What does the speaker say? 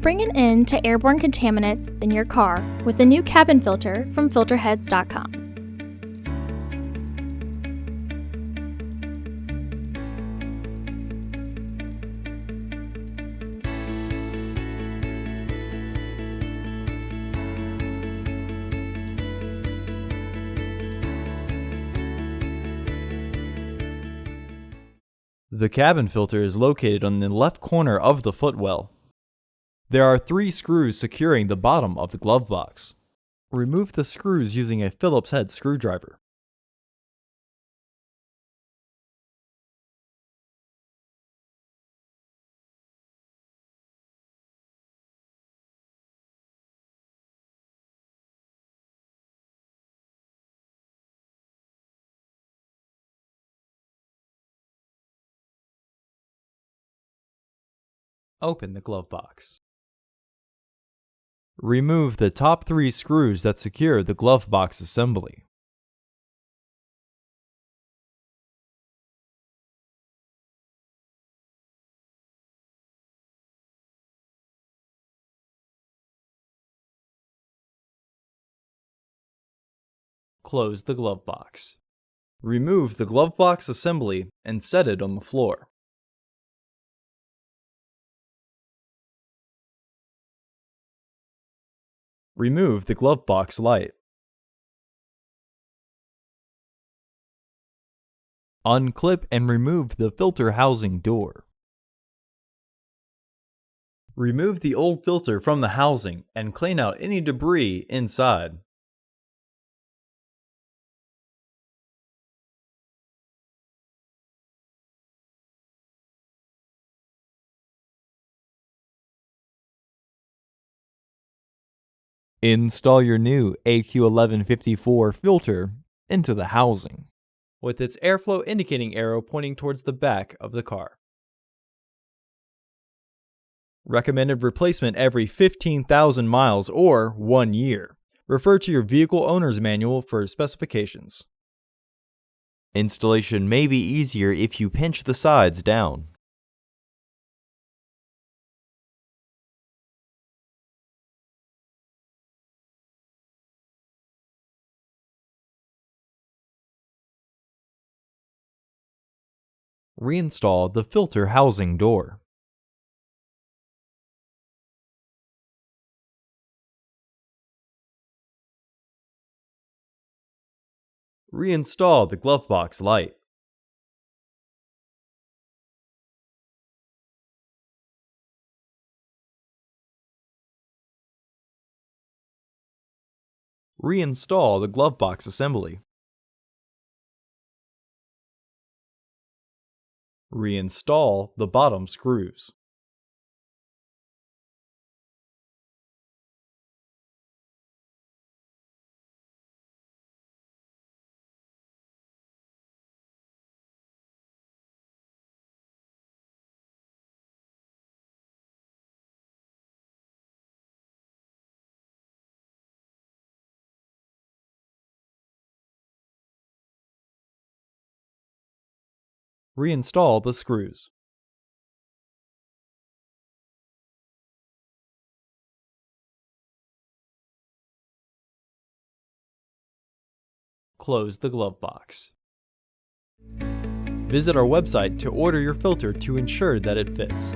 Bring an end to airborne contaminants in your car with the new cabin filter from Filterheads.com. The cabin filter is located on the left corner of the footwell. There are 3 screws securing the bottom of the glove box. Remove the screws using a Phillips head screwdriver. Open the glove box. Remove the top 3 screws that secure the glove box assembly. Close the glove box. Remove the glove box assembly and set it on the floor. Remove the glove box light. Unclip and remove the filter housing door. Remove the old filter from the housing and clean out any debris inside. Install your new AQ1154 filter into the housing, with its airflow indicating arrow pointing towards the back of the car. Recommended replacement every 15,000 miles or 1 year. Refer to your vehicle owner's manual for specifications. Installation may be easier if you pinch the sides down. Reinstall the filter housing door. Reinstall the glove box light. Reinstall the glove box assembly. Reinstall the bottom screws. Reinstall the screws. Close the glove box. Visit our website to order your filter to ensure that it fits.